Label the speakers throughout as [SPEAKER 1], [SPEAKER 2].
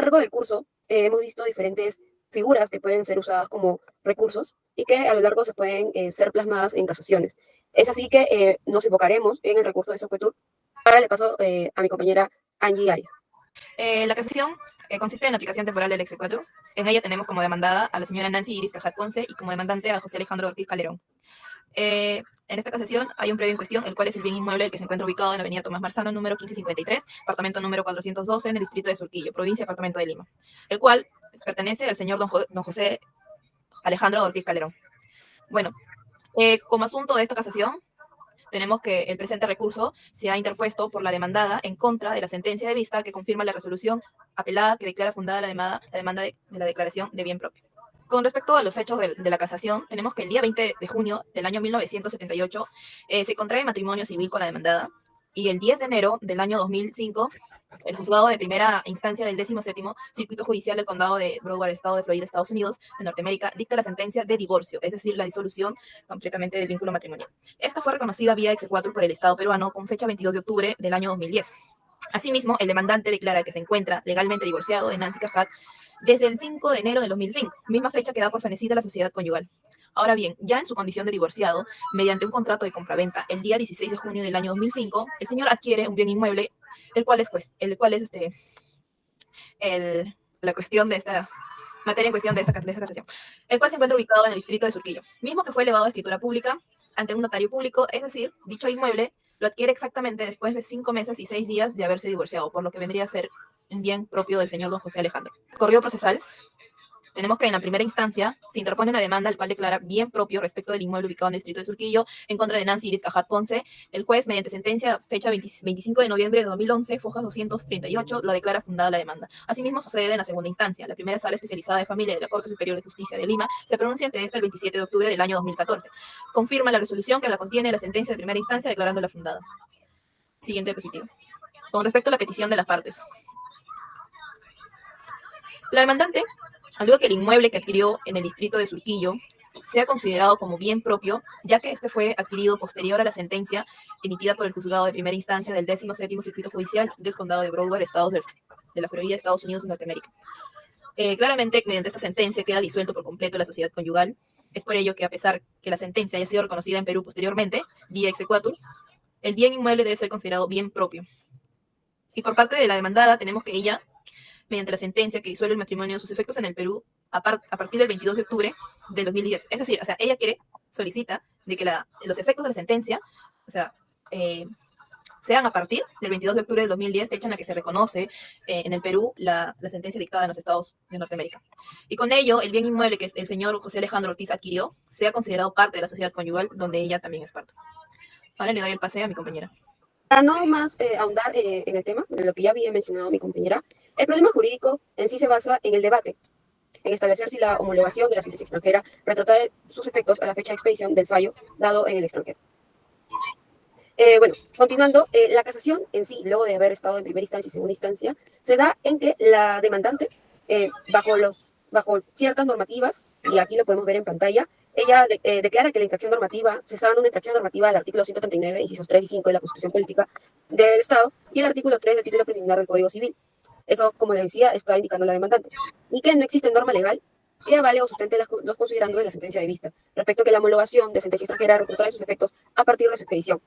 [SPEAKER 1] A lo largo del curso hemos visto diferentes figuras que pueden ser usadas como recursos y que a lo largo se pueden ser plasmadas en casaciones. Es así que nos enfocaremos en el recurso de Socotur. Ahora le paso a mi compañera Angie Arias.
[SPEAKER 2] La casación consiste en la aplicación temporal del exequatur. En ella tenemos como demandada a la señora Nancy Iris Cajat Ponce y como demandante a José Alejandro Ortiz Calderón. En esta casación hay un predio en cuestión, el cual es el bien inmueble el que se encuentra ubicado en la avenida Tomás Marzano, número 1553, apartamento número 412, en el distrito de Surquillo, provincia departamento de Lima, el cual pertenece al señor don José Alejandro Ortiz Calderón. Bueno, como asunto de esta casación, tenemos que el presente recurso se ha interpuesto por la demandada en contra de la sentencia de vista que confirma la resolución apelada que declara fundada la demanda de la declaración de bien propio. Con respecto a los hechos de la casación, tenemos que el día 20 de junio del año 1978 se contrae matrimonio civil con la demandada y el 10 de enero del año 2005 el juzgado de primera instancia del 17º Circuito Judicial del Condado de Broward, Estado de Florida, Estados Unidos, de Norteamérica, dicta la sentencia de divorcio, es decir, la disolución completamente del vínculo matrimonial. Esta fue reconocida vía exequatur por el Estado peruano con fecha 22 de octubre del año 2010. Asimismo, el demandante declara que se encuentra legalmente divorciado de Nancy Cajat desde el 5 de enero del 2005, misma fecha que da por fenecida la sociedad conyugal. Ahora bien, ya en su condición de divorciado, mediante un contrato de compraventa, el día 16 de junio del año 2005, el señor adquiere un bien inmueble, el cual es la cuestión de esta materia en cuestión de esta casación, el cual se encuentra ubicado en el distrito de Surquillo, mismo que fue elevado a escritura pública ante un notario público, es decir, dicho inmueble lo adquiere exactamente después de 5 meses y 6 días de haberse divorciado, por lo que vendría a ser un bien propio del señor don José Alejandro. Corrido procesal. Tenemos que en la primera instancia se interpone una demanda al cual declara bien propio respecto del inmueble ubicado en el distrito de Surquillo en contra de Nancy Iris Cajat Ponce. El juez, mediante sentencia fecha 25 de noviembre de 2011, fojas 238, lo declara fundada la demanda. Asimismo sucede en la segunda instancia. La primera sala especializada de familia de la Corte Superior de Justicia de Lima se pronuncia ante esta el 27 de octubre del año 2014. Confirma la resolución que la contiene la sentencia de primera instancia declarándola fundada. Siguiente diapositiva. Con respecto a la petición de las partes. La demandante alude que el inmueble que adquirió en el distrito de Surquillo sea considerado como bien propio, ya que este fue adquirido posterior a la sentencia emitida por el juzgado de primera instancia del 17º Circuito Judicial del Condado de Broward, Estados de la Florida, Estados Unidos y Norteamérica. Claramente, mediante esta sentencia queda disuelto por completo la sociedad conyugal. Es por ello que, a pesar que la sentencia haya sido reconocida en Perú posteriormente, vía exequatur, el bien inmueble debe ser considerado bien propio. Y por parte de la demandada, tenemos que ella, mediante la sentencia que disuelve el matrimonio, sus efectos en el Perú a partir del 22 de octubre del 2010. Es decir, o sea, ella solicita de que los efectos de la sentencia, o sea, sean a partir del 22 de octubre del 2010, fecha en la que se reconoce en el Perú la sentencia dictada en los Estados de Norteamérica. Y con ello, el bien inmueble que el señor José Alejandro Ortiz adquirió sea considerado parte de la sociedad conyugal, donde ella también es parte. Ahora le doy el pase a mi compañera.
[SPEAKER 1] Para no más ahondar en el tema, de lo que ya había mencionado mi compañera, el problema jurídico en sí se basa en el debate, en establecer si la homologación de la sentencia extranjera retrotrae sus efectos a la fecha de expedición del fallo dado en el extranjero. Bueno, continuando, la casación en sí, luego de haber estado en primera instancia y segunda instancia, se da en que la demandante, bajo ciertas normativas, y aquí lo podemos ver en pantalla, ella declara que la infracción normativa se está dando una infracción normativa del artículo 139, incisos 3 y 5 de la Constitución Política del Estado y el artículo 3 del título preliminar del Código Civil. Eso, como les decía, está indicando la demandante. Y que no existe norma legal que avale o sustente los considerandos de la sentencia de vista, respecto a que la homologación de sentencia extranjera retrotrae sus efectos a partir de su expedición.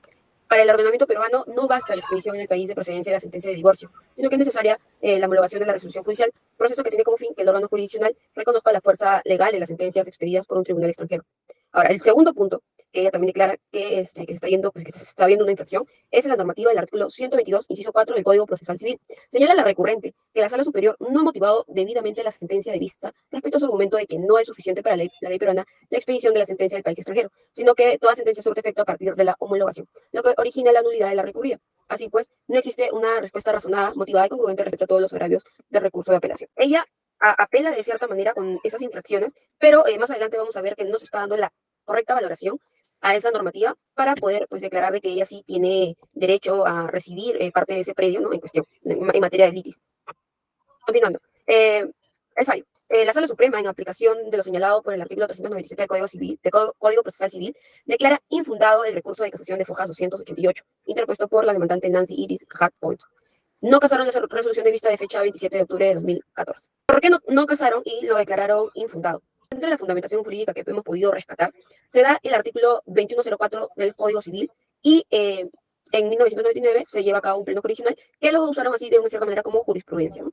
[SPEAKER 1] Para el ordenamiento peruano no basta la expedición en el país de procedencia de la sentencia de divorcio, sino que es necesaria la homologación de la resolución judicial, proceso que tiene como fin que el órgano jurisdiccional reconozca la fuerza legal de las sentencias expedidas por un tribunal extranjero. Ahora, el segundo punto, que ella también declara que se está viendo, pues, que se está viendo una infracción, es la normativa del artículo 122, inciso 4 del Código Procesal Civil. Señala la recurrente que la Sala Superior no ha motivado debidamente la sentencia de vista respecto a su argumento de que no es suficiente para la ley peruana la expedición de la sentencia del país extranjero, sino que toda sentencia surte efecto a partir de la homologación, lo que origina la nulidad de la recurrida. Así pues, no existe una respuesta razonada, motivada y congruente respecto a todos los agravios del recurso de apelación. Ella apela de cierta manera con esas infracciones, pero más adelante vamos a ver que no se está dando la correcta valoración a esa normativa para poder, pues, declarar de que ella sí tiene derecho a recibir parte de ese predio, ¿no?, en cuestión, en materia de litis. Continuando. El fallo. La Sala Suprema, en aplicación de lo señalado por el artículo 397 del Código Procesal Civil, declara infundado el recurso de casación de fojas 288, interpuesto por la demandante Nancy Iris Cajat Ponce. no casaron la resolución de vista de fecha 27 de octubre de 2014. ¿Por qué no casaron y lo declararon infundado? Dentro de la fundamentación jurídica que hemos podido rescatar, se da el artículo 2104 del Código Civil y en 1999 se lleva a cabo un pleno jurisdiccional que lo usaron así de una cierta manera como jurisprudencia, ¿no?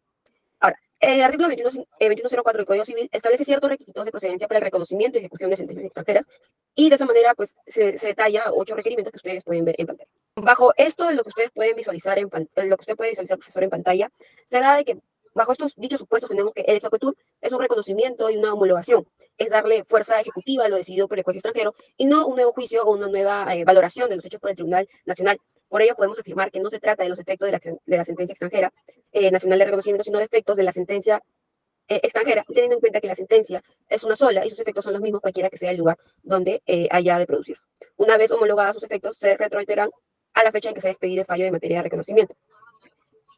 [SPEAKER 1] Ahora, el artículo 2104 del Código Civil establece ciertos requisitos de procedencia para el reconocimiento y ejecución de sentencias extranjeras y de esa manera pues se detalla 8 requerimientos que ustedes pueden ver en pantalla. Bajo esto, lo que ustedes pueden visualizar lo que usted puede visualizar, profesor, en pantalla, se da de que bajo estos dichos supuestos tenemos que el exequatur es un reconocimiento y una homologación, es darle fuerza ejecutiva a lo decidido por el juez extranjero y no un nuevo juicio o una nueva valoración de los hechos por el Tribunal Nacional. Por ello podemos afirmar que no se trata de los efectos de la sentencia extranjera nacional de reconocimiento, sino de efectos de la sentencia extranjera, teniendo en cuenta que la sentencia es una sola y sus efectos son los mismos cualquiera que sea el lugar donde haya de producirse. Una vez homologadas sus efectos, se retrotraerán a la fecha en que se ha expedido el fallo de materia de reconocimiento.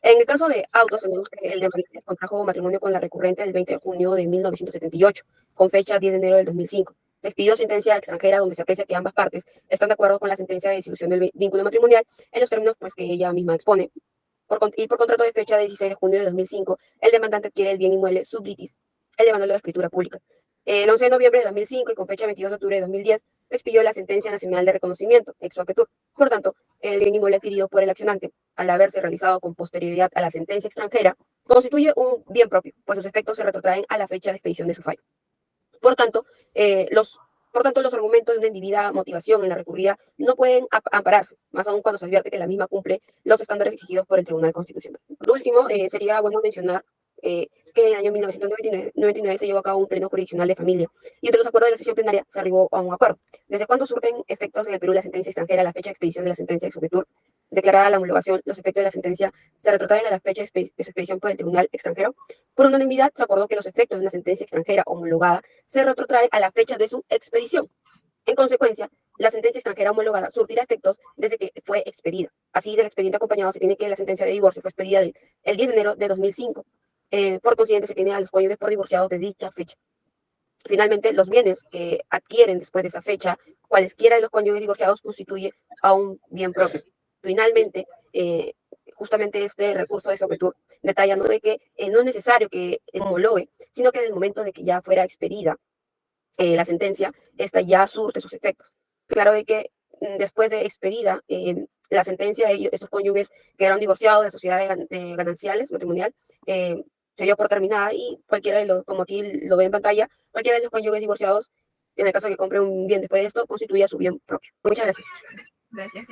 [SPEAKER 1] En el caso de autos, tenemos que el demandante contrajo matrimonio con la recurrente el 20 de junio de 1978, con fecha 10 de enero del 2005. Se expidió sentencia extranjera donde se aprecia que ambas partes están de acuerdo con la sentencia de disolución del vínculo matrimonial en los términos pues, que ella misma expone. Por contrato de fecha de 16 de junio de 2005, el demandante adquiere el bien inmueble sublitis, elevándolo a escritura pública. El 11 de noviembre de 2005 y con fecha 22 de octubre de 2010, se expidió la sentencia nacional de reconocimiento, ex vaquetur. Por tanto, el bien inmueble adquirido por el accionante, al haberse realizado con posterioridad a la sentencia extranjera, constituye un bien propio, pues sus efectos se retrotraen a la fecha de expedición de su fallo. Por tanto, los argumentos de una indebida motivación en la recurrida no pueden ampararse, más aún cuando se advierte que la misma cumple los estándares exigidos por el Tribunal Constitucional. Por último, sería bueno mencionar que en el año 1999 se llevó a cabo un pleno jurisdiccional de familia y entre los acuerdos de la sesión plenaria se arribó a un acuerdo. ¿Desde cuándo surten efectos en el Perú la sentencia extranjera a la fecha de expedición de la sentencia de sujetur? Declarada la homologación, los efectos de la sentencia se retrotraen a la fecha de su expedición por el Tribunal extranjero. Por unanimidad, se acordó que los efectos de una sentencia extranjera homologada se retrotraen a la fecha de su expedición. En consecuencia, la sentencia extranjera homologada surtirá efectos desde que fue expedida. Así, del expediente acompañado se tiene que la sentencia de divorcio fue expedida el 10 de enero de 2005. Por consiguiente, se tiene a los cónyuges por divorciados de dicha fecha. Finalmente, los bienes que adquieren después de esa fecha, cualesquiera de los cónyuges divorciados, constituye a un bien propio. Finalmente, justamente este recurso de Soquetur detalla ¿no? de que no es necesario que homologue, sino que en el momento de que ya fuera expedida la sentencia, esta ya surte sus efectos. Claro de que después de expedida la sentencia, estos cónyuges que eran divorciados de sociedad de gananciales, matrimonial, se dio por terminada y cualquiera de los, como aquí lo ve en pantalla, cualquiera de los cónyuges divorciados, en el caso de que compre un bien después de esto, constituía su bien propio. Muchas gracias.
[SPEAKER 2] Gracias.